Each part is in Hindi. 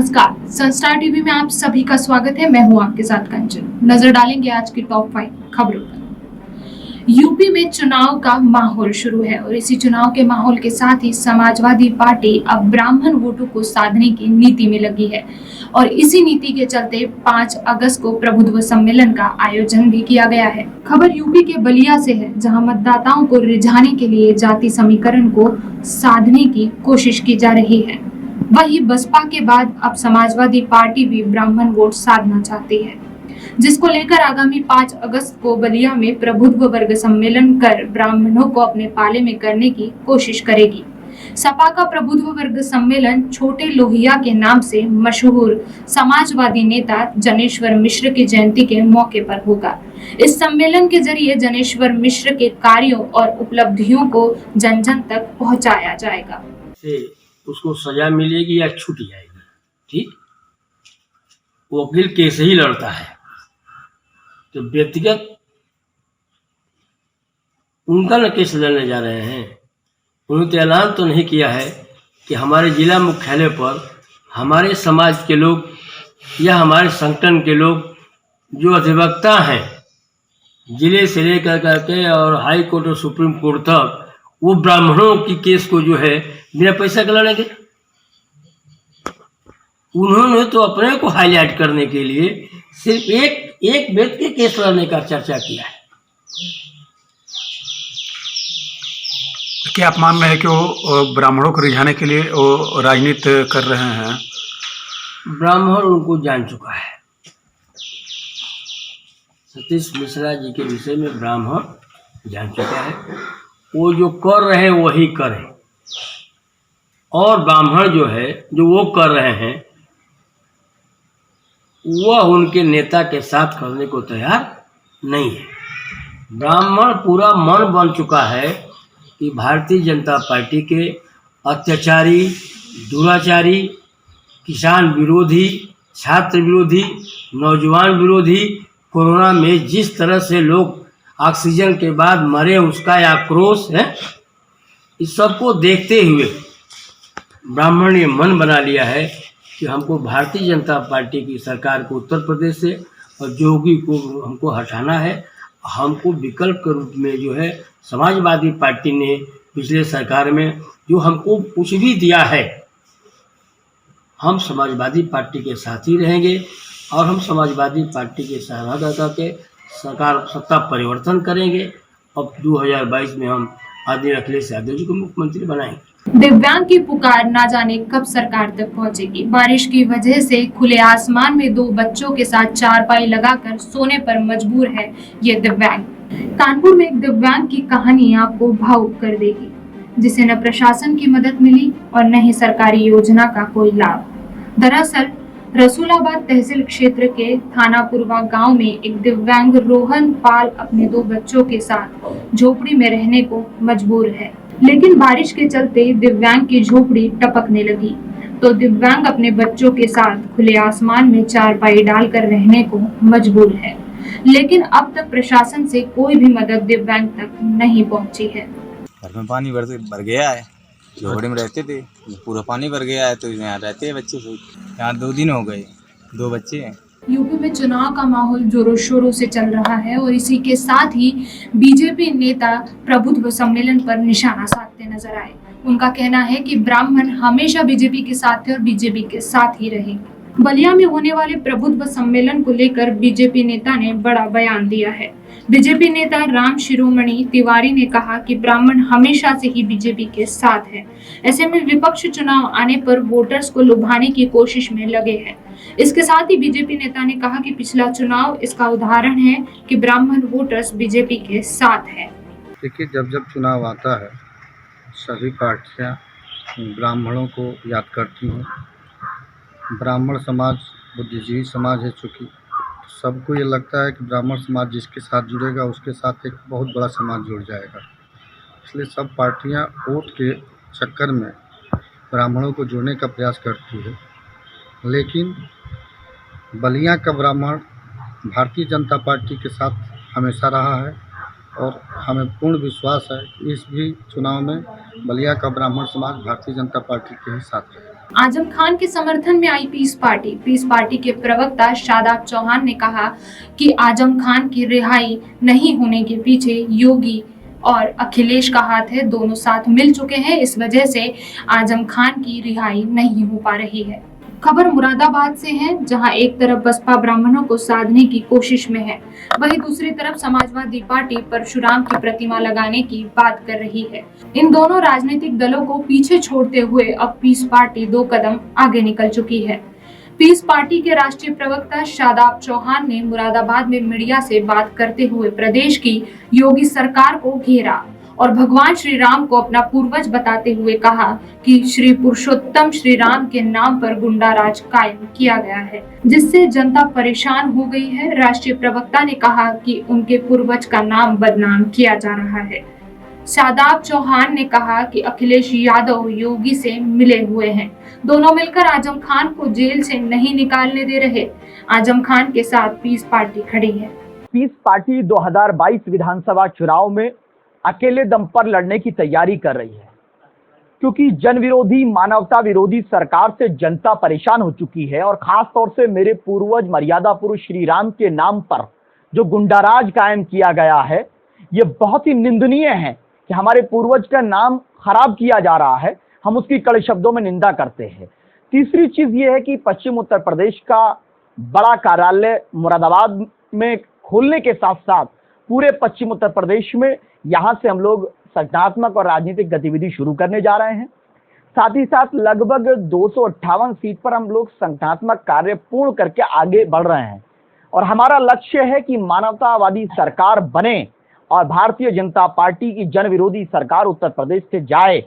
नमस्कार, सनस्टार टीवी में आप सभी का स्वागत है। मैं हूं आपके साथ कंचन। नजर डालेंगे आज की टॉप 5 खबरों पर। यूपी में चुनाव का माहौल शुरू है और इसी चुनाव के माहौल के साथ ही समाजवादी पार्टी अब ब्राह्मण वोटों को साधने की नीति में लगी है और इसी नीति के चलते 5 अगस्त को प्रबुद्ध सम्मेलन का आयोजन भी किया गया है। खबर यूपी के बलिया से है, जहां मतदाताओं को रिझाने के लिए जाति समीकरण को साधने की कोशिश की जा रही है। वहीं बसपा के बाद अब समाजवादी पार्टी भी ब्राह्मण वोट साधना चाहती है, जिसको लेकर आगामी 5 अगस्त को बलिया में प्रबुद्ध वर्ग सम्मेलन कर ब्राह्मणों को अपने पाले में करने की कोशिश करेगी। सपा का प्रबुद्ध वर्ग सम्मेलन छोटे लोहिया के नाम से मशहूर समाजवादी नेता जनेश्वर मिश्र की जयंती के मौके पर होगा। इस सम्मेलन के जरिए जनेश्वर मिश्र के कार्यों और उपलब्धियों को जन जन तक पहुंचाया जाएगा। उसको सजा मिलेगी या छूट जाएगी। ठीक, वो वकील केस ही लड़ता है, तो व्यक्तिगत उनका न केस लड़ने जा रहे हैं। उन्होंने ऐलान तो नहीं किया है कि हमारे जिला मुख्यालय पर हमारे समाज के लोग या हमारे संगठन के लोग जो अधिवक्ता हैं, जिले से लेकर करके और हाई कोर्ट और सुप्रीम कोर्ट तक, वो ब्राह्मणों की केस को जो है बिना पैसा के लड़ेंगे। उन्होंने तो अपने को हाईलाइट करने के लिए सिर्फ एक व्यक्ति के केस लड़ने का चर्चा किया है। क्या आप मान रहे हैं कि वो ब्राह्मणों को रिझाने के लिए वो राजनीति कर रहे हैं? ब्राह्मण उनको जान चुका है। सतीश मिश्रा जी के विषय में ब्राह्मण जान चुका है। वो जो कर रहे हैं वही करें, और ब्राह्मण जो है जो वो कर रहे हैं वह उनके नेता के साथ करने को तैयार नहीं है। ब्राह्मण पूरा मन बन चुका है कि भारतीय जनता पार्टी के अत्याचारी, दुराचारी, किसान विरोधी, छात्र विरोधी, नौजवान विरोधी, कोरोना में जिस तरह से लोग ऑक्सीजन के बाद मरे उसका आक्रोश है, इस सबको देखते हुए ब्राह्मण ने मन बना लिया है कि हमको भारतीय जनता पार्टी की सरकार को उत्तर प्रदेश से और योगी को हमको हटाना है। हमको विकल्प के रूप में जो है समाजवादी पार्टी ने पिछले सरकार में जो हमको कुछ भी दिया है, हम समाजवादी पार्टी के साथ ही रहेंगे और हम समाजवादी पार्टी के सहारा के सरकार सत्ता परिवर्तन करेंगे। अब 2022 में हम आदित्य अखिलेश यादव जी को मुख्यमंत्री बनाएंगे। दिव्यांग की पुकार ना जाने कब सरकार तक पहुंचेगी। बारिश की वजह से खुले आसमान में 2 बच्चों के साथ चारपाई लगाकर सोने पर मजबूर है ये दिव्यांग। कानपुर में एक दिव्यांग की कहानी आपको भावुक कर देगी, जिसे न प्रशासन की मदद मिली और न ही सरकारी योजना का कोई लाभ। दरअसल रसूलाबाद तहसील क्षेत्र के थानापुरवा गांव में एक दिव्यांग रोहन पाल अपने 2 बच्चों के साथ झोपड़ी में रहने को मजबूर है, लेकिन बारिश के चलते दिव्यांग की झोपड़ी टपकने लगी तो दिव्यांग अपने बच्चों के साथ खुले आसमान में चारपाई डालकर रहने को मजबूर है। लेकिन अब तक प्रशासन से कोई भी मदद दिव्यांग तक नहीं पहुंची है। घर में पानी भर गया है, झोपड़ी में रहते थे, पूरा पानी भर गया है, तो यहाँ रहते हैं बच्चे से। यहाँ 2 दिन हो गए, 2 बच्चे हैं। यूपी में चुनाव का माहौल जोरों शोरों से चल रहा है और इसी के साथ ही बीजेपी नेता प्रबुद्ध सम्मेलन पर निशाना साधते नजर आए। उनका कहना है कि ब्राह्मण हमेशा बीजेपी के साथ थे और बीजेपी के साथ ही रहेंगे। बलिया में होने वाले प्रबुद्ध सम्मेलन को लेकर बीजेपी नेता ने बड़ा बयान दिया है। बीजेपी नेता राम शिरोमणि तिवारी ने कहा कि ब्राह्मण हमेशा से ही बीजेपी के साथ है। ऐसे में विपक्ष चुनाव आने पर वोटर्स को लुभाने की कोशिश में लगे हैं। इसके साथ ही बीजेपी नेता ने कहा कि पिछला चुनाव इसका उदाहरण है कि ब्राह्मण वोटर्स बीजेपी के साथ है। देखिए, जब चुनाव आता है सभी पार्टियां ब्राह्मणों को याद करती हैं। ब्राह्मण समाज बुद्धिजीवी समाज है, चूँकि सबको ये लगता है कि ब्राह्मण समाज जिसके साथ जुड़ेगा उसके साथ एक बहुत बड़ा समाज जुड़ जाएगा। इसलिए सब पार्टियां वोट के चक्कर में ब्राह्मणों को जोड़ने का प्रयास करती है, लेकिन बलिया का ब्राह्मण भारतीय जनता पार्टी के साथ हमेशा रहा है और हमें पूर्ण विश्वास है कि इस भी चुनाव में बलिया का ब्राह्मण समाज भारतीय जनता पार्टी के ही साथ रहेगा। आजम खान के समर्थन में आई पीस पार्टी के प्रवक्ता शादाब चौहान ने कहा कि आजम खान की रिहाई नहीं होने के पीछे योगी और अखिलेश का हाथ है। दोनों साथ मिल चुके हैं, इस वजह से आजम खान की रिहाई नहीं हो पा रही है। खबर मुरादाबाद से है, जहां एक तरफ बसपा ब्राह्मणों को साधने की कोशिश में है, वहीं दूसरी तरफ समाजवादी पार्टी परशुराम की प्रतिमा लगाने की बात कर रही है। इन दोनों राजनीतिक दलों को पीछे छोड़ते हुए अब पीस पार्टी 2 कदम आगे निकल चुकी है। पीस पार्टी के राष्ट्रीय प्रवक्ता शादाब चौहान ने मुरादाबाद में मीडिया से बात करते हुए प्रदेश की योगी सरकार को घेरा और भगवान श्री राम को अपना पूर्वज बताते हुए कहा कि श्री पुरुषोत्तम श्री राम के नाम पर गुंडा राज कायम किया गया है, जिससे जनता परेशान हो गई है। राष्ट्रीय प्रवक्ता ने कहा कि उनके पूर्वज का नाम बदनाम किया जा रहा है। शादाब चौहान ने कहा कि अखिलेश यादव योगी से मिले हुए हैं, दोनों मिलकर आजम खान को जेल से नहीं निकालने दे रहे। आजम खान के साथ पीस पार्टी खड़ी है। पीस पार्टी 2022 विधानसभा चुनाव में अकेले दम पर लड़ने की तैयारी कर रही है, क्योंकि जन विरोधी मानवता विरोधी सरकार से जनता परेशान हो चुकी है और खास तौर से मेरे पूर्वज मर्यादा पुरुष श्री राम के नाम पर जो गुंडाराज कायम किया गया है, ये बहुत ही निंदनीय है कि हमारे पूर्वज का नाम खराब किया जा रहा है। हम उसकी कड़े शब्दों में निंदा करते हैं। तीसरी चीज ये है कि पश्चिम उत्तर प्रदेश का बड़ा कार्यालय मुरादाबाद में खोलने के साथ साथ पूरे पश्चिम उत्तर प्रदेश में यहाँ से हम लोग संगठनात्मक और राजनीतिक गतिविधि शुरू करने जा रहे हैं। साथ ही साथ लगभग 258 सीट पर हम लोग संगठनात्मक कार्य पूर्ण करके आगे बढ़ रहे हैं और हमारा लक्ष्य है कि मानवतावादी सरकार बने और भारतीय जनता पार्टी की जन विरोधी सरकार उत्तर प्रदेश से जाए,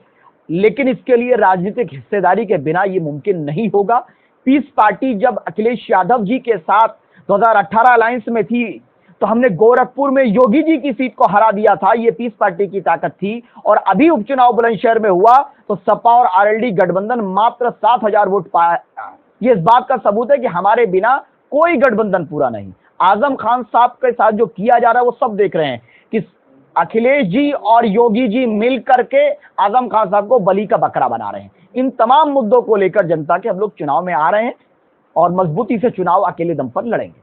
लेकिन इसके लिए राजनीतिक हिस्सेदारी के बिना ये मुमकिन नहीं होगा। पीस पार्टी जब अखिलेश यादव जी के साथ 2018 अलायंस में थी तो हमने गोरखपुर में योगी जी की सीट को हरा दिया था, ये पीस पार्टी की ताकत थी। और अभी उपचुनाव बुलंदशहर में हुआ तो सपा और आरएलडी गठबंधन मात्र 7,000 वोट पाया। ये इस बात का सबूत है कि हमारे बिना कोई गठबंधन पूरा नहीं। आजम खान साहब के साथ जो किया जा रहा है वो सब देख रहे हैं कि अखिलेश जी और योगी जी मिल करके आजम खान साहब को बलि का बकरा बना रहे हैं। इन तमाम मुद्दों को लेकर जनता के हम लोग चुनाव में आ रहे हैं और मजबूती से चुनाव अकेले दम पर लड़ेंगे।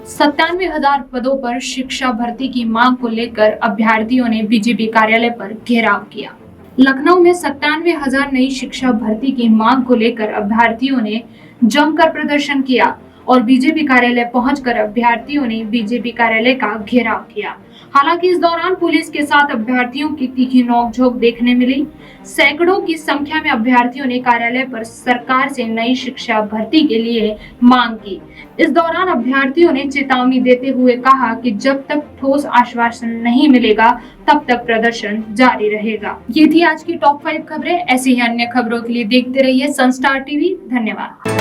97,000 पदों पर शिक्षा भर्ती की मांग को लेकर अभ्यर्थियों ने बीजेपी कार्यालय पर घेराव किया। लखनऊ में 97,000 नई शिक्षा भर्ती की मांग को लेकर अभ्यर्थियों ने जमकर प्रदर्शन किया और बीजेपी कार्यालय पहुंचकर अभ्यर्थियों ने बीजेपी कार्यालय का घेराव किया। हालांकि इस दौरान पुलिस के साथ अभ्यर्थियों की तीखी नोकझोंक देखने मिली। सैकड़ों की संख्या में अभ्यर्थियों ने कार्यालय पर सरकार से नई शिक्षा भर्ती के लिए मांग की। इस दौरान अभ्यर्थियों ने चेतावनी देते हुए कहा कि जब तक ठोस आश्वासन नहीं मिलेगा तब तक प्रदर्शन जारी रहेगा। ये थी आज की टॉप 5 खबरें। ऐसी ही अन्य खबरों के लिए देखते रहिए सनस्टार टीवी। धन्यवाद।